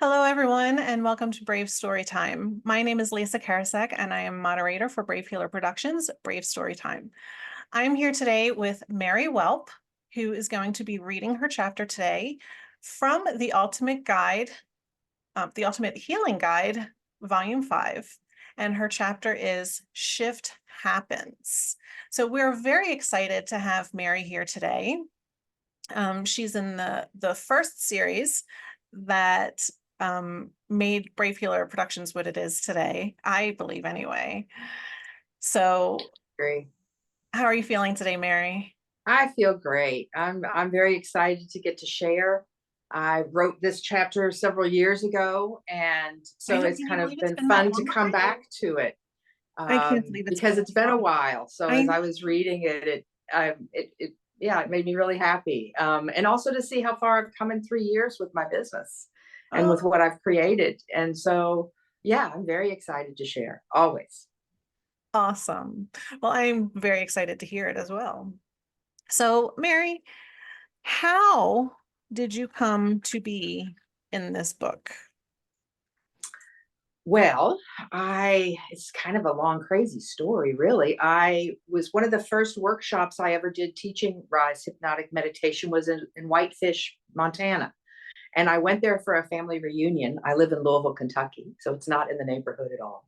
Hello, everyone, and welcome to Brave Storytime. My name is Lisa Karasek, and I am moderator for Brave Healer Productions, Brave Storytime. I'm here today with Mary Welp, who is going to be reading her chapter today from the Ultimate Healing Guide, Volume 5, and her chapter is Shift Happens. So we're very excited to have Mary here today. She's in the first series that made Brave Healer Productions what it is today, I believe anyway. So Great. how are you feeling today, Mary? I feel great. I'm very excited to get to share. I wrote this chapter several years ago, and so it's Can you kind of believe it's been been that fun to long come already? back to it I can't believe it's been because that it's been a long. while. So I as know. I was reading it made me really happy, and also to see how far I've come in 3 years with my business and with Oh, what I've created. And so, yeah, I'm very excited to share always. awesome. Well, I'm very excited to hear it as well. So, Mary, how did you come to be in this book? Well, it's kind of a long, crazy story, really. I was one of the first workshops I ever did teaching Rise Hypnotic Meditation was in Whitefish, Montana. And I went there for a family reunion. I live in Louisville, Kentucky, so it's not in the neighborhood at all.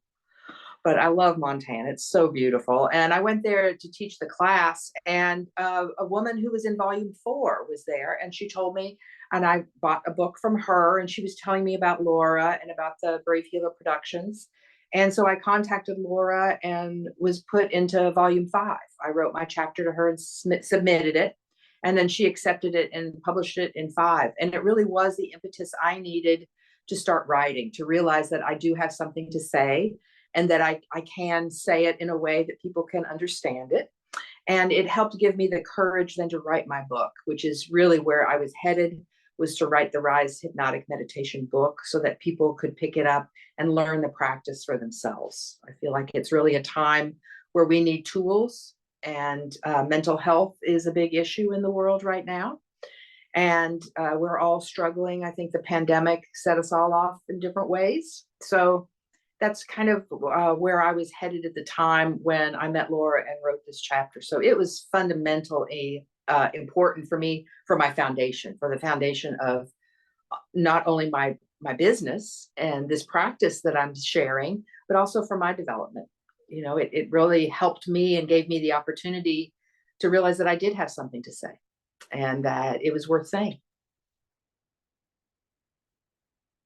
But I love Montana. It's so beautiful. And I went there to teach the class, and a woman who was in volume 4 was there, and she told me, and I bought a book from her, and she was telling me about Laura and about the Brave Healer Productions. And so I contacted Laura and was put into volume 5. I wrote my chapter to her and submitted it. And then she accepted it and published it in 5. And it really was the impetus I needed to start writing, to realize that I do have something to say and that I can say it in a way that people can understand it. And it helped give me the courage then to write my book, which is really where I was headed, was to write the Rise Hypnotic Meditation book so that people could pick it up and learn the practice for themselves. I feel like it's really a time where we need tools, and mental health is a big issue in the world right now. And we're all struggling. I think the pandemic set us all off in different ways. So that's kind of where I was headed at the time when I met Laura and wrote this chapter. So it was fundamentally important for me, for my foundation, for the foundation of not only my business and this practice that I'm sharing, but also for my development. You know, it really helped me and gave me the opportunity to realize that I did have something to say and that it was worth saying.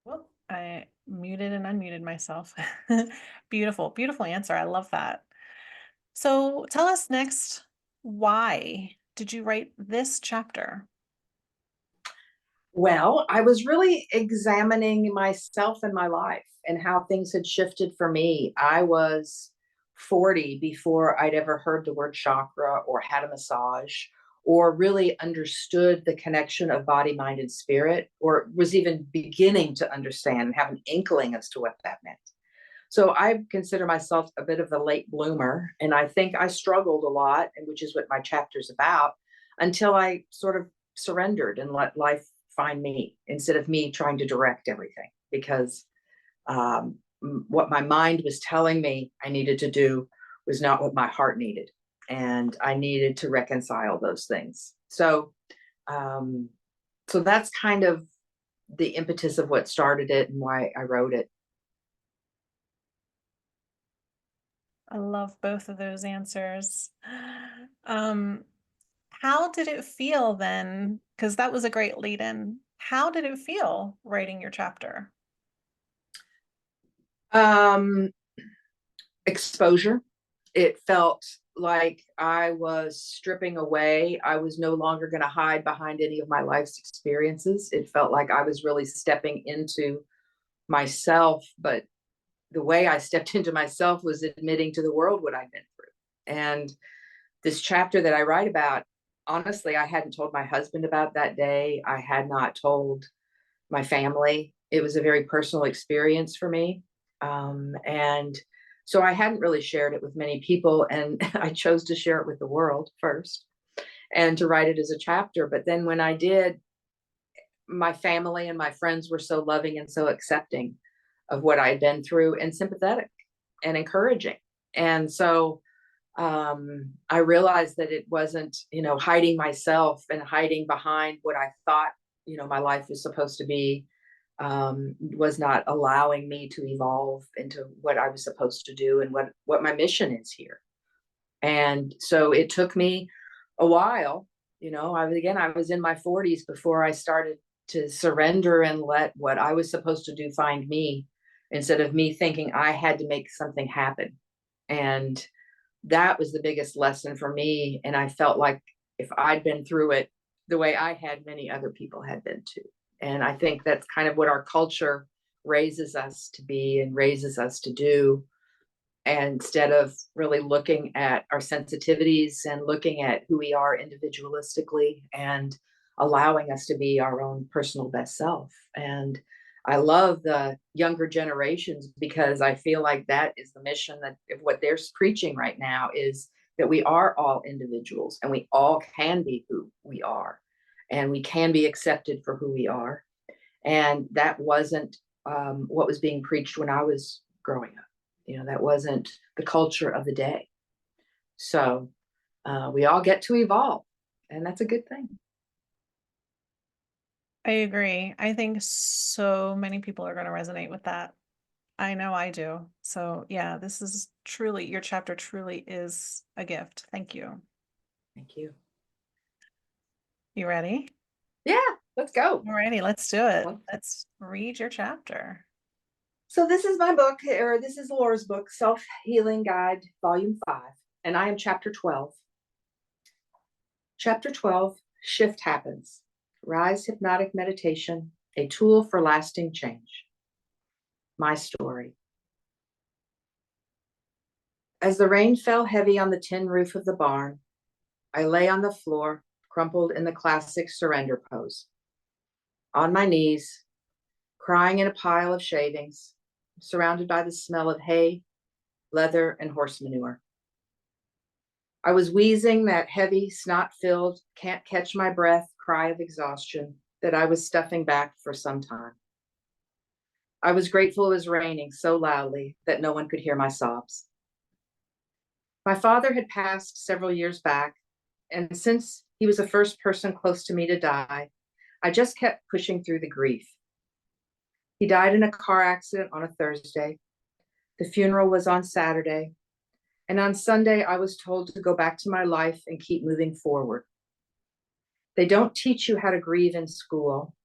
Well, I muted and unmuted myself. Beautiful, beautiful answer. I love that. So tell us next, why did you write this chapter? Well, I was really examining myself and my life and how things had shifted for me. I was 40 before I'd ever heard the word chakra or had a massage or really understood the connection of body, mind, and spirit, or was even beginning to understand and have an inkling as to what that meant. So I consider myself a bit of a late bloomer. And I think I struggled a lot, and which is what my chapter's about, until I sort of surrendered and let life find me instead of me trying to direct everything. Because what my mind was telling me I needed to do was not what my heart needed. And I needed to reconcile those things. Um, so that's kind of the impetus of what started it and why I wrote it. I love both of those answers. Um, how did it feel then? Because that was a great lead in. How did it feel writing your chapter? Um, Exposure. It felt like I was stripping away. I was no longer going to hide behind any of my life's experiences. It felt like I was really stepping into myself. But the way I stepped into myself was admitting to the world what I'd been through. And this chapter that I write about, honestly, I hadn't told my husband about that day. I had not told my family. It was a very personal experience for me. And so I hadn't really shared it with many people. And I chose to share it with the world first and to write it as a chapter. But then when I did, my family and my friends were so loving and so accepting of what I had been through and sympathetic and encouraging. And so I realized that it wasn't, hiding myself and hiding behind what I thought, my life was supposed to be, was not allowing me to evolve into what I was supposed to do and what my mission is here. And so it took me a while. I was in my 40s before I started to surrender and let what I was supposed to do find me, instead of me thinking I had to make something happen. And that was the biggest lesson for me. And I felt like if I'd been through it the way I had, many other people had been too. And I think that's kind of what our culture raises us to be and raises us to do. And instead of really looking at our sensitivities and looking at who we are individualistically and allowing us to be our own personal best self. And I love the younger generations because I feel like that is the mission that what they're preaching right now is that we are all individuals and we all can be who we are and we can be accepted for who we are. And that wasn't what was being preached when I was growing up. That wasn't the culture of the day. So we all get to evolve, and that's a good thing. I agree. I think so many people are going to resonate with that. I know I do. So yeah, this is truly, your chapter truly is a gift. Thank you. Thank you. You ready? Yeah, let's go. Alrighty, let's do it. Let's read your chapter. So this is my book, or this is Laura's book, Self-Healing Guide, Volume 5, and I am Chapter 12. Chapter 12, Shift Happens. Rise Hypnotic Meditation, a tool for lasting change. My story. As the rain fell heavy on the tin roof of the barn, I lay on the floor, crumpled in the classic surrender pose. On my knees, crying in a pile of shavings, surrounded by the smell of hay, leather, and horse manure. I was wheezing that heavy, snot-filled, can't catch my breath cry of exhaustion that I was stuffing back for some time. I was grateful it was raining so loudly that no one could hear my sobs. My father had passed several years back, and since he was the first person close to me to die, I just kept pushing through the grief. He died in a car accident on a Thursday. The funeral was on Saturday, and on Sunday I was told to go back to my life and keep moving forward. They don't teach you how to grieve in school.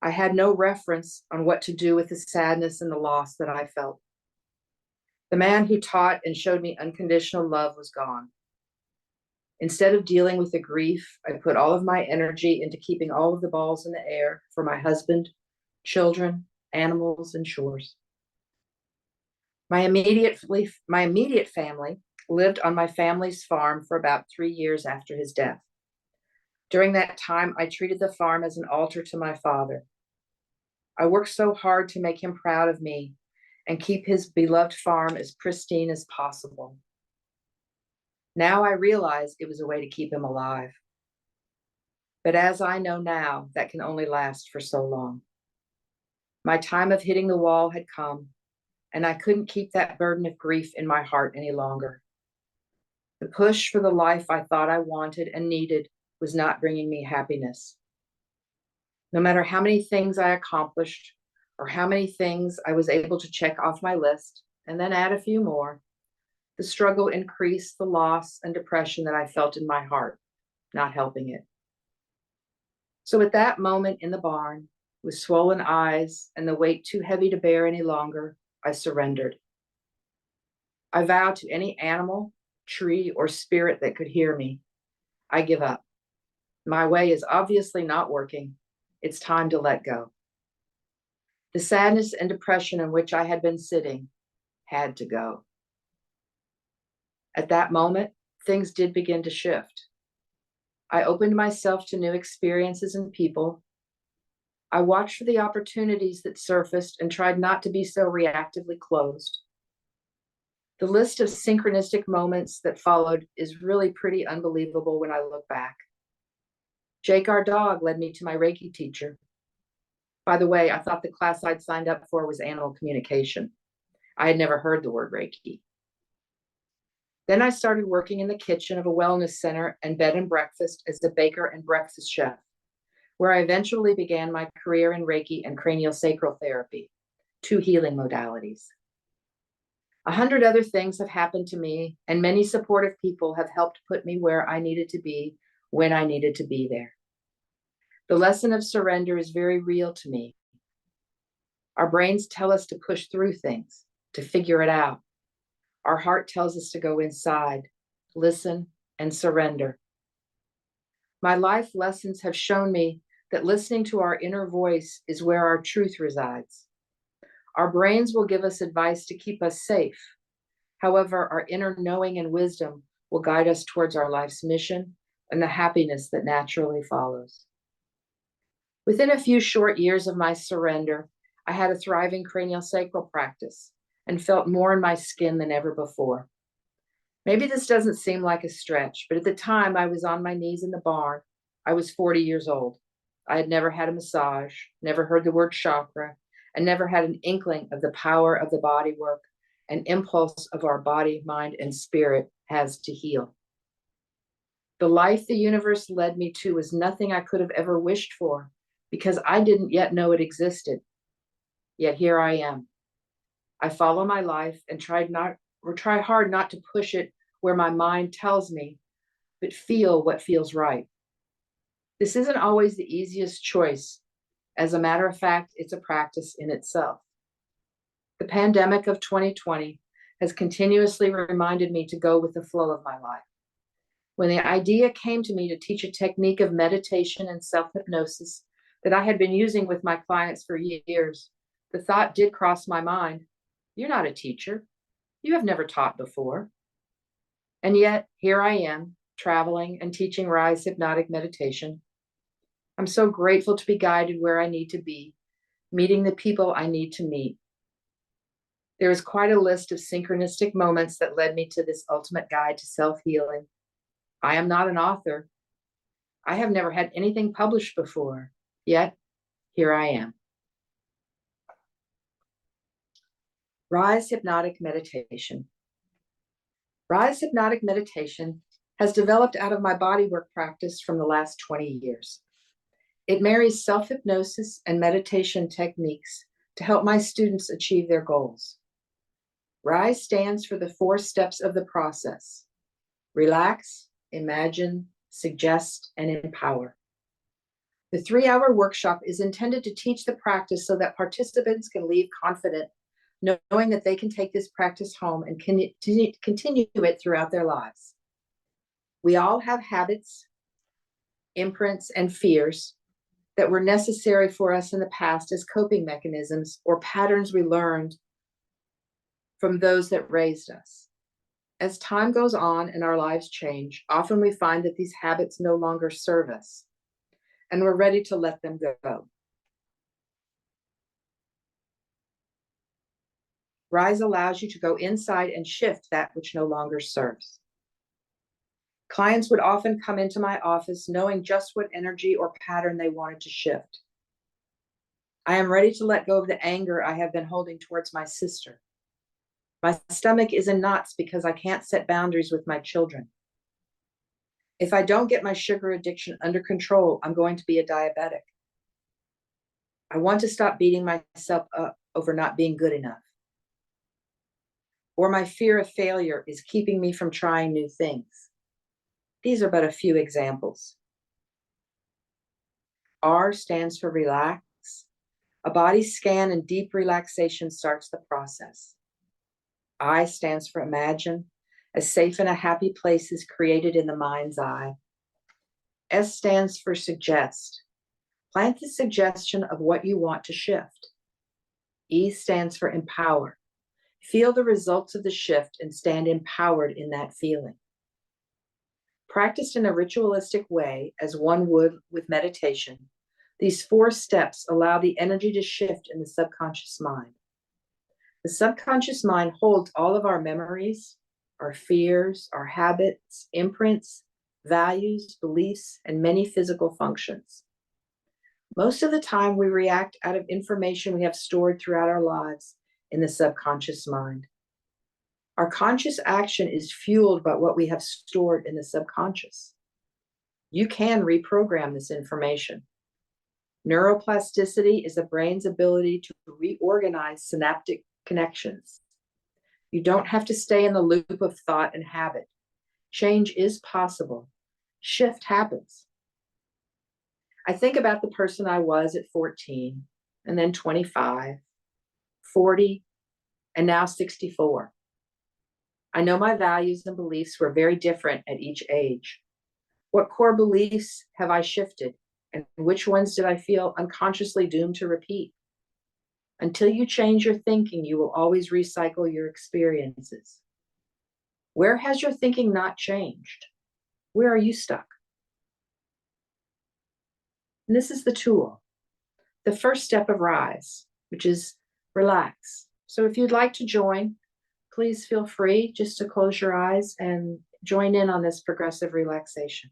I had no reference on what to do with the sadness and the loss that I felt. The man who taught and showed me unconditional love was gone. Instead of dealing with the grief, I put all of my energy into keeping all of the balls in the air for my husband, children, animals, and chores. My immediate family lived on my family's farm for about 3 years after his death. During that time, I treated the farm as an altar to my father. I worked so hard to make him proud of me and keep his beloved farm as pristine as possible. Now I realize it was a way to keep him alive. But as I know now, that can only last for so long. My time of hitting the wall had come, and I couldn't keep that burden of grief in my heart any longer. The push for the life I thought I wanted and needed was not bringing me happiness. No matter how many things I accomplished or how many things I was able to check off my list and then add a few more, the struggle increased the loss and depression that I felt in my heart, not helping it. So at that moment in the barn, with swollen eyes and the weight too heavy to bear any longer, I surrendered. I vowed to any animal, tree, or spirit that could hear me, I give up. My way is obviously not working. It's time to let go. The sadness and depression in which I had been sitting had to go. At that moment, things did begin to shift. I opened myself to new experiences and people. I watched for the opportunities that surfaced and tried not to be so reactively closed. The list of synchronistic moments that followed is really pretty unbelievable when I look back. Jake, our dog, led me to my Reiki teacher. By the way, I thought the class I'd signed up for was animal communication. I had never heard the word Reiki. Then I started working in the kitchen of a wellness center and bed and breakfast as a baker and breakfast chef, where I eventually began my career in Reiki and craniosacral therapy, two healing modalities. 100 other things have happened to me, and many supportive people have helped put me where I needed to be when I needed to be there. The lesson of surrender is very real to me. Our brains tell us to push through things, to figure it out. Our heart tells us to go inside, listen, and surrender. My life lessons have shown me that listening to our inner voice is where our truth resides. Our brains will give us advice to keep us safe. However, our inner knowing and wisdom will guide us towards our life's mission and the happiness that naturally follows. Within a few short years of my surrender, I had a thriving craniosacral practice and felt more in my skin than ever before. Maybe this doesn't seem like a stretch, but at the time I was on my knees in the barn. I was 40 years old. I had never had a massage, never heard the word chakra, and never had an inkling of the power of the body work and impulse of our body, mind, and spirit has to heal. The life the universe led me to was nothing I could have ever wished for because I didn't yet know it existed. Yet here I am. I follow my life and try hard not to push it where my mind tells me, but feel what feels right. This isn't always the easiest choice. As a matter of fact, it's a practice in itself. The pandemic of 2020 has continuously reminded me to go with the flow of my life. When the idea came to me to teach a technique of meditation and self-hypnosis that I had been using with my clients for years, the thought did cross my mind, you're not a teacher. You have never taught before. And yet, here I am, traveling and teaching Rise Hypnotic Meditation. I'm so grateful to be guided where I need to be, meeting the people I need to meet. There is quite a list of synchronistic moments that led me to this ultimate guide to self-healing. I am not an author. I have never had anything published before, yet here I am. Rise Hypnotic Meditation. Rise Hypnotic Meditation has developed out of my bodywork practice from the last 20 years. It marries self-hypnosis and meditation techniques to help my students achieve their goals. RISE stands for the 4 steps of the process: relax, imagine, suggest, and empower. The 3-hour workshop is intended to teach the practice so that participants can leave confident, knowing that they can take this practice home and continue it throughout their lives. We all have habits, imprints, and fears that were necessary for us in the past as coping mechanisms or patterns we learned from those that raised us. As time goes on and our lives change, often we find that these habits no longer serve us, and we're ready to let them go. Rise allows you to go inside and shift that which no longer serves. Clients would often come into my office knowing just what energy or pattern they wanted to shift. I am ready to let go of the anger I have been holding towards my sister. My stomach is in knots because I can't set boundaries with my children. If I don't get my sugar addiction under control, I'm going to be a diabetic. I want to stop beating myself up over not being good enough. Or my fear of failure is keeping me from trying new things. These are but a few examples. R stands for relax. A body scan and deep relaxation starts the process. I stands for imagine. A safe and a happy place is created in the mind's eye. S stands for suggest. Plant the suggestion of what you want to shift. E stands for empower. Feel the results of the shift and stand empowered in that feeling. Practiced in a ritualistic way, as one would with meditation, these 4 steps allow the energy to shift in the subconscious mind. The subconscious mind holds all of our memories, our fears, our habits, imprints, values, beliefs, and many physical functions. Most of the time, we react out of information we have stored throughout our lives in the subconscious mind. Our conscious action is fueled by what we have stored in the subconscious. You can reprogram this information. Neuroplasticity is the brain's ability to reorganize synaptic connections. You don't have to stay in the loop of thought and habit. Change is possible. Shift happens. I think about the person I was at 14, and then 25, 40, and now 64. I know my values and beliefs were very different at each age. What core beliefs have I shifted, and which ones did I feel unconsciously doomed to repeat? Until you change your thinking, you will always recycle your experiences. Where has your thinking not changed? Where are you stuck? And this is the tool, the first step of Rise, which is relax. So if you'd like to join, please feel free just to close your eyes and join in on this progressive relaxation.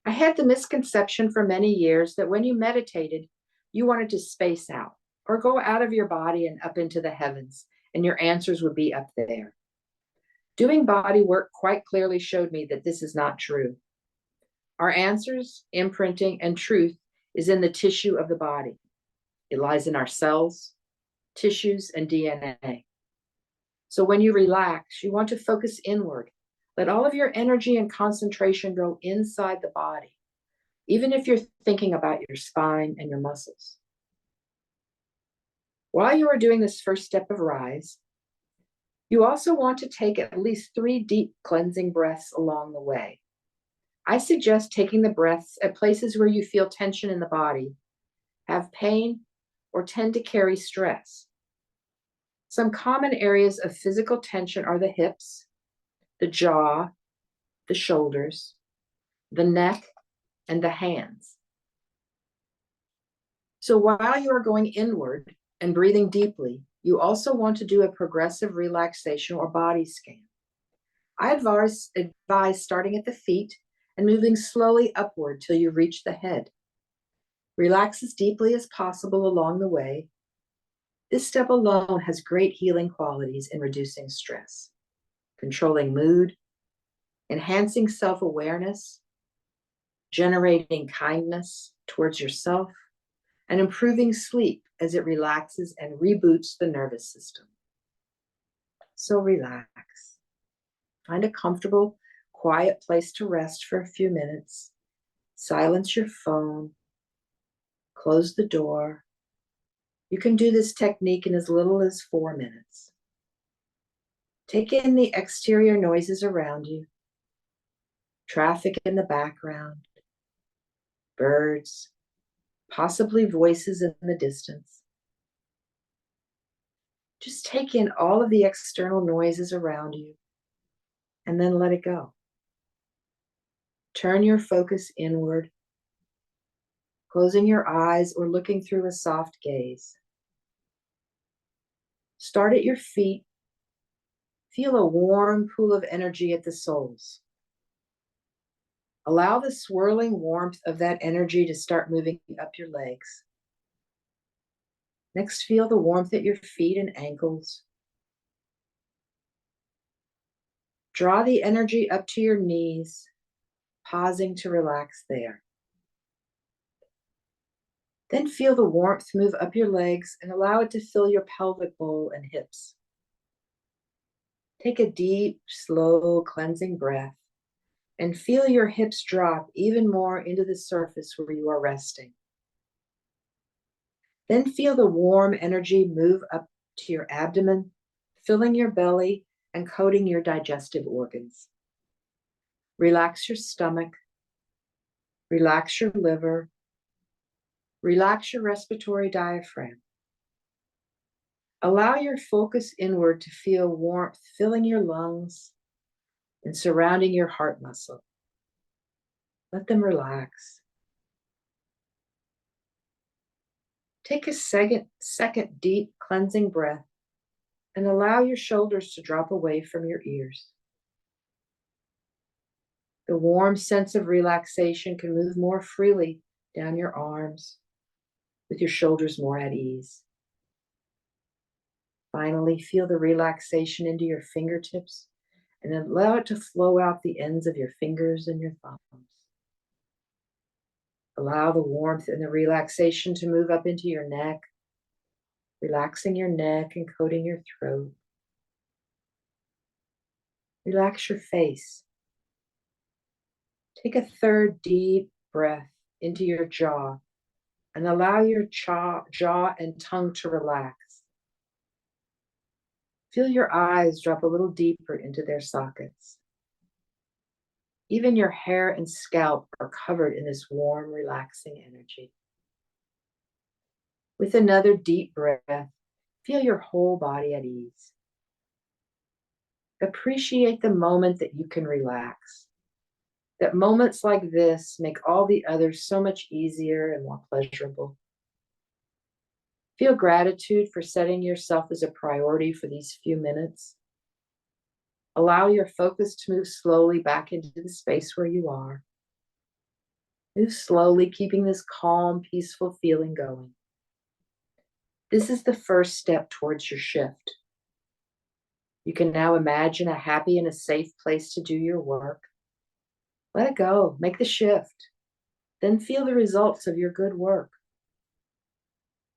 I had the misconception for many years that when you meditated, you wanted to space out or go out of your body and up into the heavens, and your answers would be up there. Doing body work quite clearly showed me that this is not true. Our answers, imprinting, and truth is in the tissue of the body. It lies in our cells, tissues, and DNA. So when you relax, you want to focus inward. Let all of your energy and concentration go inside the body, even if you're thinking about your spine and your muscles. While you are doing this first step of Rise, you also want to take at least 3 deep cleansing breaths along the way. I suggest taking the breaths at places where you feel tension in the body, have pain, or tend to carry stress. Some common areas of physical tension are the hips, the jaw, the shoulders, the neck, and the hands. So while you are going inward and breathing deeply, you also want to do a progressive relaxation or body scan. I advise starting at the feet and moving slowly upward till you reach the head. Relax as deeply as possible along the way. This step alone has great healing qualities in reducing stress, controlling mood, enhancing self-awareness, generating kindness towards yourself, and improving sleep as it relaxes and reboots the nervous system. So relax. Find a comfortable, quiet place to rest for a few minutes. Silence your phone. Close the door. You can do this technique in as little as 4 minutes. Take in the exterior noises around you. Traffic in the background. Birds. Possibly voices in the distance. Just take in all of the external noises around you and then let it go. Turn your focus inward, closing your eyes or looking through a soft gaze. Start at your feet. Feel a warm pool of energy at the soles. Allow the swirling warmth of that energy to start moving up your legs. Next, feel the warmth at your feet and ankles. Draw the energy up to your knees, pausing to relax there. Then feel the warmth move up your legs and allow it to fill your pelvic bowl and hips. Take a deep, slow, cleansing breath and feel your hips drop even more into the surface where you are resting. Then feel the warm energy move up to your abdomen, filling your belly and coating your digestive organs. Relax your stomach. Relax your liver. Relax your respiratory diaphragm. Allow your focus inward to feel warmth filling your lungs and surrounding your heart muscle. Let them relax. Take a second deep cleansing breath and allow your shoulders to drop away from your ears. The warm sense of relaxation can move more freely down your arms, with your shoulders more at ease. Finally, feel the relaxation into your fingertips and then allow it to flow out the ends of your fingers and your thumbs. Allow the warmth and the relaxation to move up into your neck, relaxing your neck and coating your throat. Relax your face. Take a third deep breath into your jaw and allow your jaw and tongue to relax. Feel your eyes drop a little deeper into their sockets. Even your hair and scalp are covered in this warm, relaxing energy. With another deep breath, feel your whole body at ease. Appreciate the moment that you can relax. That moments like this make all the others so much easier and more pleasurable. Feel gratitude for setting yourself as a priority for these few minutes. Allow your focus to move slowly back into the space where you are. Move slowly, keeping this calm, peaceful feeling going. This is the first step towards your shift. You can now imagine a happy and a safe place to do your work. Let it go, make the shift, then feel the results of your good work.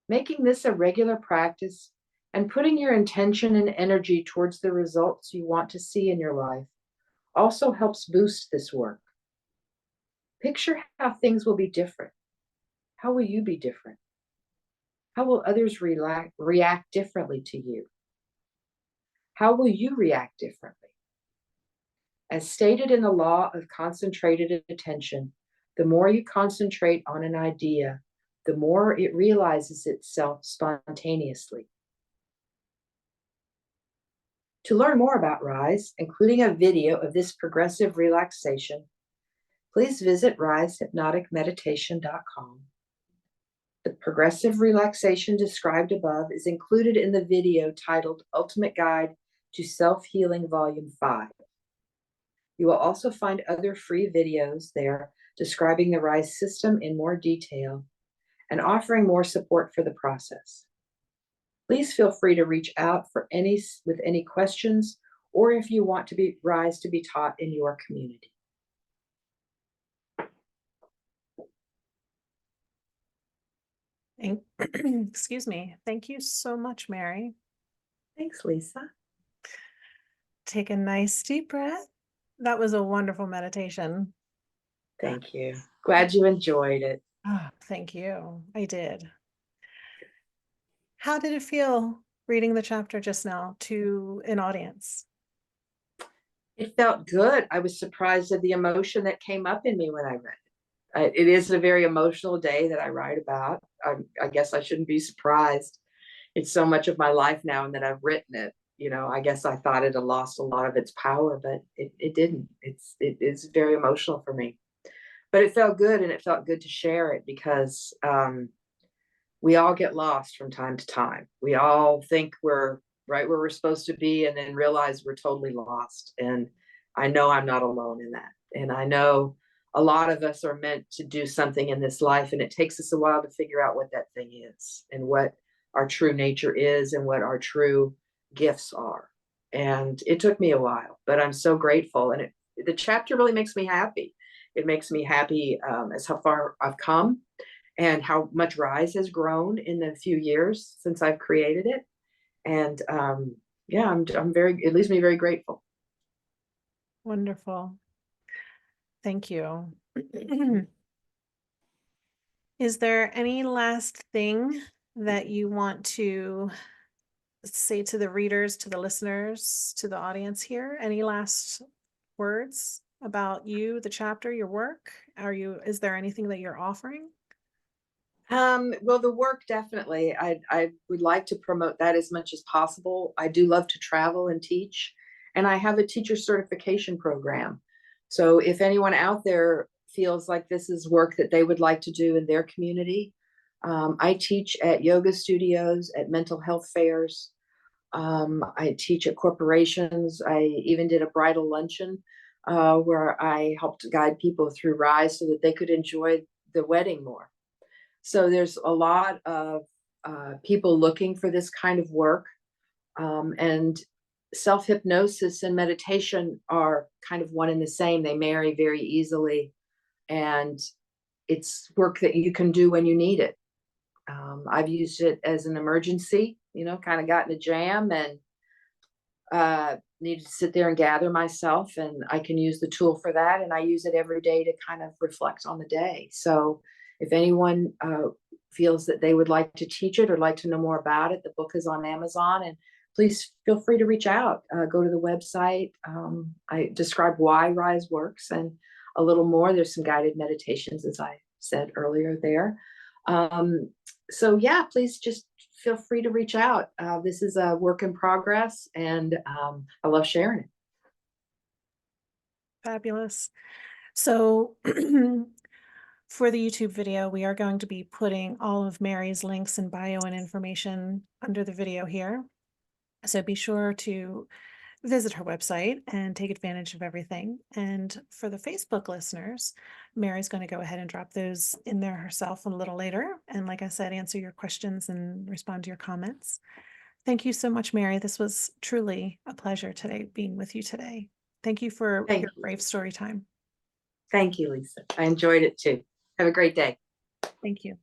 Making this a regular practice and putting your intention and energy towards the results you want to see in your life also helps boost this work. Picture how things will be different. How will you be different? How will others react differently to you? How will you react differently? As stated in the law of concentrated attention, the more you concentrate on an idea, the more it realizes itself spontaneously. To learn more about Rise, including a video of this progressive relaxation, please visit risehypnoticmeditation.com. The progressive relaxation described above is included in the video titled Ultimate Guide to Self-Healing Volume 5. You will also find other free videos there describing the Rise system in more detail and offering more support for the process. Please feel free to reach out with any questions or if you want Rise to be taught in your community. Excuse me. Thank you so much, Mary. Thanks, Lisa. Take a nice deep breath. That was a wonderful meditation. Thank you. Glad you enjoyed it. Oh, thank you. I did. How did it feel reading the chapter just now to an audience? It felt good. I was surprised at the emotion that came up in me when I read it. It is a very emotional day that I write about. I guess I shouldn't be surprised. It's so much of my life now, and that I've written it. You know, I guess I thought it had lost a lot of its power, but it didn't. It is very emotional for me. But it felt good, and it felt good to share it because we all get lost from time to time. We all think we're right where we're supposed to be and then realize we're totally lost. And I know I'm not alone in that. And I know a lot of us are meant to do something in this life, and it takes us a while to figure out what that thing is and what our true nature is and what our true gifts are. And it took me a while, but I'm so grateful. And the chapter really makes me happy. It makes me happy as how far I've come and how much Rise has grown in the few years since I've created it. And yeah, it leaves me very grateful. Wonderful. Thank you. Is there any last thing that you want to say to the readers, to the listeners, to the audience here? Any last words about you, the chapter, your work? Is there anything that you're offering? Well, the work, definitely. I would like to promote that as much as possible. I do love to travel and teach, and I have a teacher certification program. So if anyone out there feels like this is work that they would like to do in their community, I teach at yoga studios, at mental health fairs. I teach at corporations. I even did a bridal luncheon where I helped guide people through Rise so that they could enjoy the wedding more. So there's a lot of people looking for this kind of work. And self-hypnosis and meditation are kind of one and the same. They marry very easily. And it's work that you can do when you need it. I've used it as an emergency, kind of got in a jam and needed to sit there and gather myself, and I can use the tool for that. And I use it every day to kind of reflect on the day. So if anyone feels that they would like to teach it or like to know more about it, the book is on Amazon, and please feel free to reach out. Go to the website. I describe why Rise works and a little more. There's some guided meditations, as I said earlier there. So yeah, please just feel free to reach out. This is a work in progress, and I love sharing it. Fabulous. So for the YouTube video, we are going to be putting all of Mary's links and bio and information under the video here. So be sure to visit her website and take advantage of everything. And for the Facebook listeners, Mary's going to go ahead and drop those in there herself a little later. And like I said, answer your questions and respond to your comments. Thank you so much, Mary. This was truly a pleasure today, being with you today. Thank you for Thank your you. brave story time. Thank you, Lisa. I enjoyed it too. Have a great day. Thank you.